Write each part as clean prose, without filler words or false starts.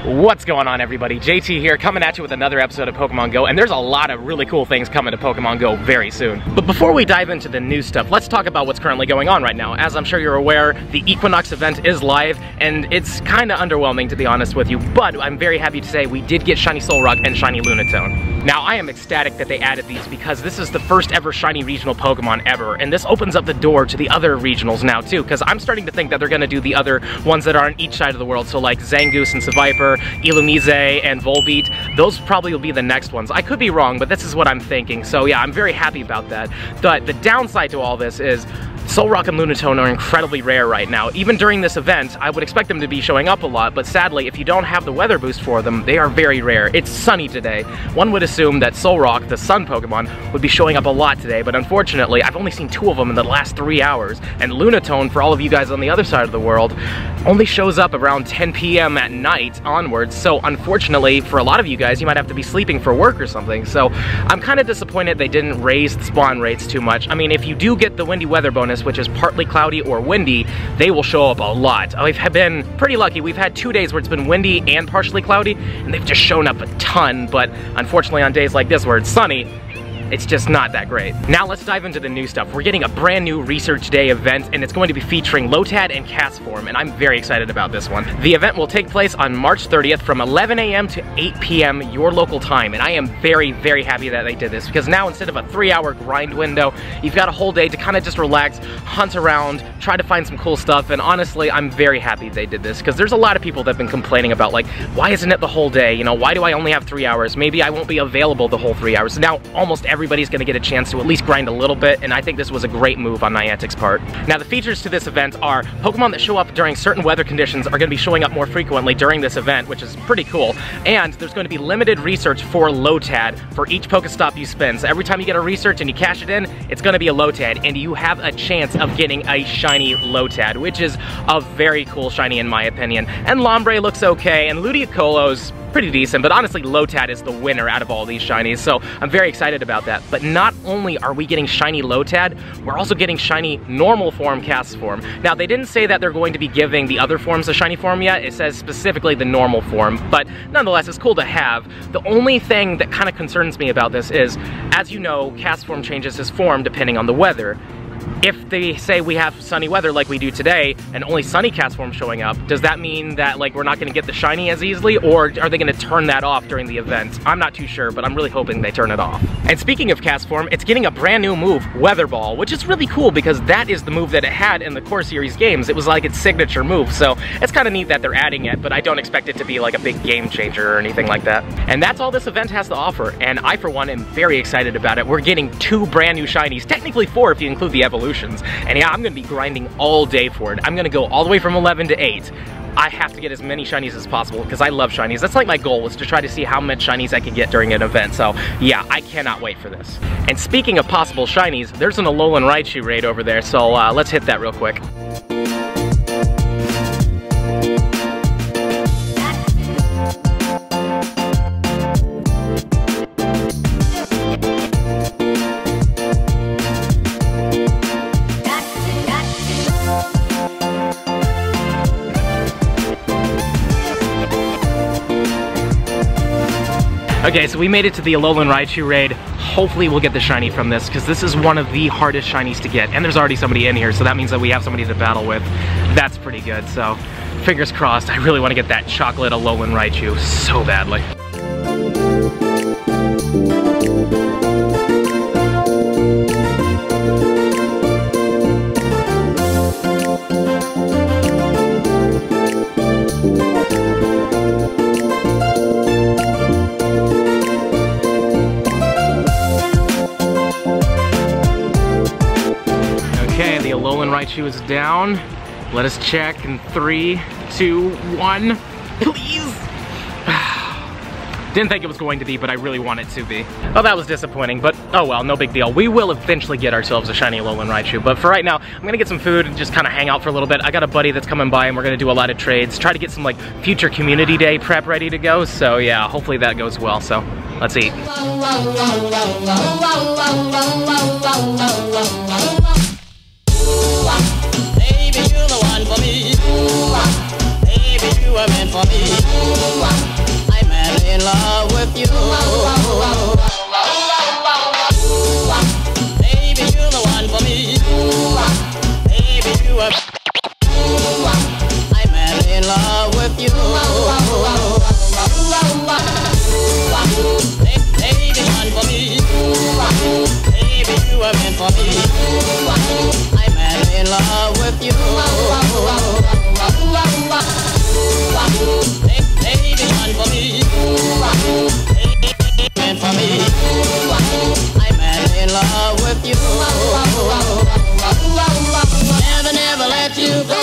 What's going on, everybody? JT here, coming at you with another episode of Pokemon Go, and there's a lot of really cool things coming to Pokemon Go very soon. But before we dive into the new stuff, let's talk about what's currently going on right now. As I'm sure you're aware, the Equinox event is live, and it's kind of underwhelming, to be honest with you, but I'm very happy to say we did get Shiny Solrock and Shiny Lunatone. Now, I am ecstatic that they added these because this is the first ever Shiny regional Pokemon ever, and this opens up the door to the other regionals now too, because I'm starting to think that they're going to do the other ones that are on each side of the world, so like Zangoose and Seviper, Illumise and Volbeat, those probably will be the next ones. I could be wrong, but this is what I'm thinking, so yeah, I'm very happy about that. But the downside to all this is Solrock and Lunatone are incredibly rare right now. Even during this event, I would expect them to be showing up a lot, but sadly, if you don't have the weather boost for them, they are very rare. It's sunny today. One would assume that Solrock, the sun Pokemon, would be showing up a lot today, but unfortunately, I've only seen 2 of them in the last 3 hours, and Lunatone, for all of you guys on the other side of the world, only shows up around 10 p.m. at night onwards, so unfortunately, for a lot of you guys, you might have to be sleeping for work or something, so I'm kind of disappointed they didn't raise the spawn rates too much. I mean, if you do get the windy weather bonus, which is partly cloudy or windy, they will show up a lot. We've been pretty lucky. We've had 2 days where it's been windy and partially cloudy, and they've just shown up a ton, but unfortunately on days like this where it's sunny, it's just not that great. Now let's dive into the new stuff. We're getting a brand new Research Day event, and it's going to be featuring Lotad and Castform, and I'm very excited about this one. The event will take place on March 30th from 11 a.m. to 8 p.m. your local time, and I am very, very happy that they did this, because now instead of a 3-hour grind window, you've got a whole day to kind of just relax, hunt around, try to find some cool stuff, and honestly, I'm very happy they did this, because there's a lot of people that have been complaining about, like, why isn't it the whole day? You know, why do I only have 3 hours? Maybe I won't be available the whole 3 hours. Now, almost everybody's gonna get a chance to at least grind a little bit, and I think this was a great move on Niantic's part. Now, the features to this event are Pokemon that show up during certain weather conditions are gonna be showing up more frequently during this event, which is pretty cool, and there's going to be limited research for Lotad for each Pokestop you spend. So every time you get a research and you cash it in, it's gonna be a Lotad, and you have a chance of getting a shiny Lotad, which is a very cool shiny in my opinion. And Lombre looks okay, and Ludicolo's pretty decent, but honestly, Lotad is the winner out of all these shinies, so I'm very excited about that. But not only are we getting shiny Lotad, we're also getting shiny normal form Castform. Now, they didn't say that they're going to be giving the other forms a shiny form yet. It says specifically the normal form, but nonetheless, it's cool to have. The only thing that kind of concerns me about this is, as you know, Castform changes his form depending on the weather. If they say we have sunny weather like we do today, and only sunny Castform showing up, does that mean that like we're not going to get the shiny as easily, or are they going to turn that off during the event? I'm not too sure, but I'm really hoping they turn it off. And speaking of Castform, it's getting a brand new move, Weather Ball, which is really cool because that is the move that it had in the Core Series games. It was like its signature move, so it's kind of neat that they're adding it, but I don't expect it to be like a big game changer or anything like that. And that's all this event has to offer, and I for one am very excited about it. We're getting 2 brand new shinies, technically 4 if you include the evolutions. And yeah, I'm gonna be grinding all day for it. I'm gonna go all the way from 11 to 8. I have to get as many shinies as possible because I love shinies. That's like my goal, is to try to see how much shinies I can get during an event. So yeah, I cannot wait for this. And speaking of possible shinies, there's an Alolan Raichu raid over there, so let's hit that real quick. Okay, so we made it to the Alolan Raichu raid. Hopefully we'll get the shiny from this, because this is one of the hardest shinies to get. And there's already somebody in here, so that means that we have somebody to battle with. That's pretty good, so fingers crossed. I really want to get that chocolate Alolan Raichu so badly. Raichu is down. Let us check in 3, 2, 1. Please! Didn't think it was going to be, but I really want it to be. Well, that was disappointing, but oh well, no big deal. We will eventually get ourselves a shiny Alolan Raichu, but for right now, I'm gonna get some food and just kind of hang out for a little bit. I got a buddy that's coming by and we're gonna do a lot of trades, try to get some like future community day prep ready to go, so yeah, hopefully that goes well, so let's eat. Baby, you're the one for me. Baby, you are meant for me. I'm madly in love with you. Baby, you're the one for me. Baby, you are. I'm madly in love with you. Baby, one for me. Baby, you are meant for me. I'm madly in love with you. Baby, one for me. Meant for me. I'm madly in love with you. Never, never let you go.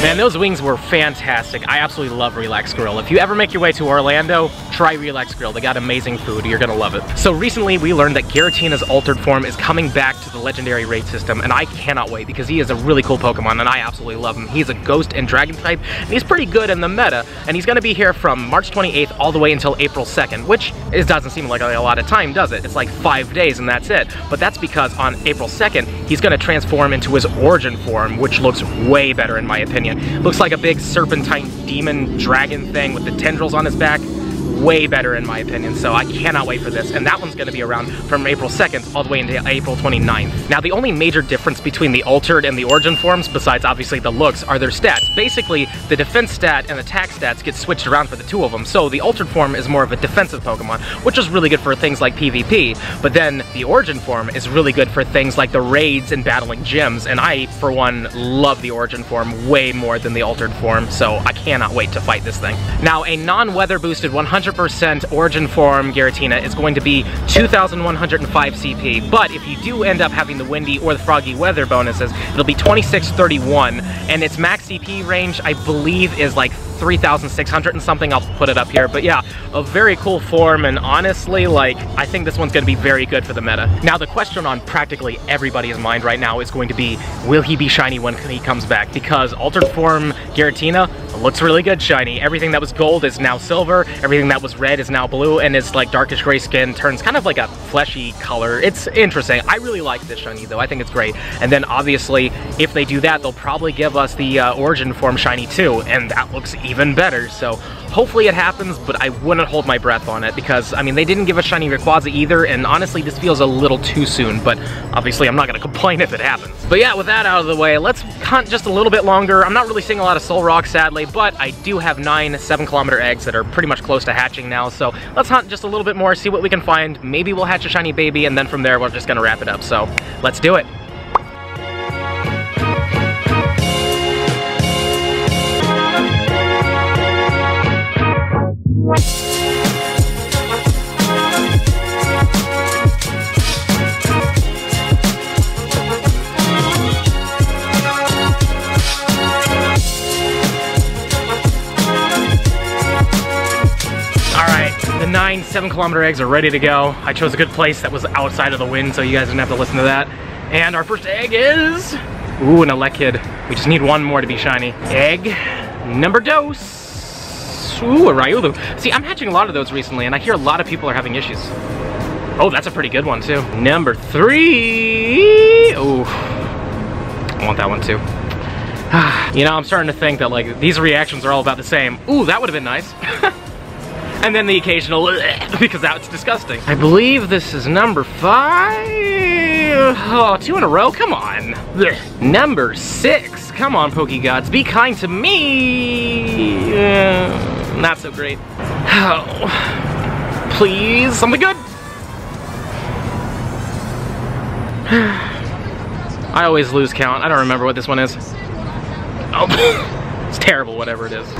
Man, those wings were fantastic. I absolutely love Relax Grill. If you ever make your way to Orlando, try Relax Grill. They got amazing food. You're gonna love it. So recently we learned that Giratina's altered form is coming back to the legendary raid system, and I cannot wait because he is a really cool Pokemon and I absolutely love him. He's a ghost and dragon type, and he's pretty good in the meta, and he's gonna be here from March 28th all the way until April 2nd, which it doesn't seem like a lot of time, does it? It's like 5 days and that's it. But that's because on April 2nd, he's gonna transform into his origin form, which looks way better in my opinion. Looks like a big serpentine demon dragon thing with the tendrils on his back. Way better in my opinion, so I cannot wait for this. And that one's going to be around from April 2nd all the way into April 29th. Now the only major difference between the altered and the origin forms, besides obviously the looks, are their stats. Basically, the defense stat and attack stats get switched around for the two of them, so the altered form is more of a defensive Pokemon, which is really good for things like PvP, but then the origin form is really good for things like the raids and battling gyms, and I, for one, love the origin form way more than the altered form, so I cannot wait to fight this thing. Now, a non-weather boosted 100% origin form Giratina is going to be 2,105 CP, but if you do end up having the windy or the froggy weather bonuses, it'll be 2631, and its max CP range, I believe, is like 3,600 and something. I'll put it up here, but yeah, a very cool form, and honestly, like, I think this one's gonna be very good for the meta. Now, the question on practically everybody's mind right now is going to be, will he be shiny when he comes back? Because altered form Giratina looks really good shiny. Everything that was gold is now silver, everything that was red is now blue, and his like darkish gray skin turns kind of like a fleshy color. It's interesting. I really like this shiny though. I think it's great. And then obviously, if they do that, they'll probably give us the origin form shiny too, and that looks even better. So hopefully it happens, but I wouldn't hold my breath on it because, I mean, they didn't give us shiny Rayquaza either, and honestly, this feels a little too soon, but obviously I'm not gonna complain if it happens. But yeah, with that out of the way, let's hunt just a little bit longer. I'm not really seeing a lot of Solrock, sadly, but I do have 9 7-kilometer eggs that are pretty much close to hatching now, so let's hunt just a little bit more, see what we can find. Maybe we'll hatch a shiny baby, and then from there, we're just gonna wrap it up, so let's do it. The 9 7-kilometer eggs are ready to go. I chose a good place that was outside of the wind, so you guys didn't have to listen to that. And our first egg is... ooh, an Elekid. We just need one more to be shiny. Egg number dos. Ooh, a Riolu. See, I'm hatching a lot of those recently, and I hear a lot of people are having issues. Oh, that's a pretty good one, too. Number 3. Ooh. I want that one, too. You know, I'm starting to think that, like, these reactions are all about the same. Ooh, that would have been nice. And then the occasional, because that's disgusting. I believe this is number 5. Oh, 2 in a row, come on. Number 6, come on, Pokegods, be kind to me. Not so great. Oh, please, something good. I always lose count, I don't remember what this one is. Oh. It's terrible, whatever it is.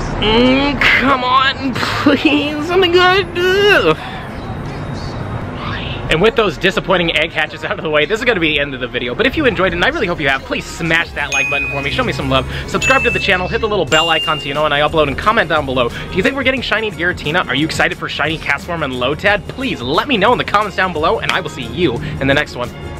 Come on, please, something good. And with those disappointing egg hatches out of the way, this is gonna be the end of the video. But if you enjoyed it, and I really hope you have, please smash that like button for me, show me some love, subscribe to the channel, hit the little bell icon so you know when I upload, and comment down below. Do you think we're getting shiny Giratina? Are you excited for shiny Castform and Lotad? Please let me know in the comments down below, and I will see you in the next one.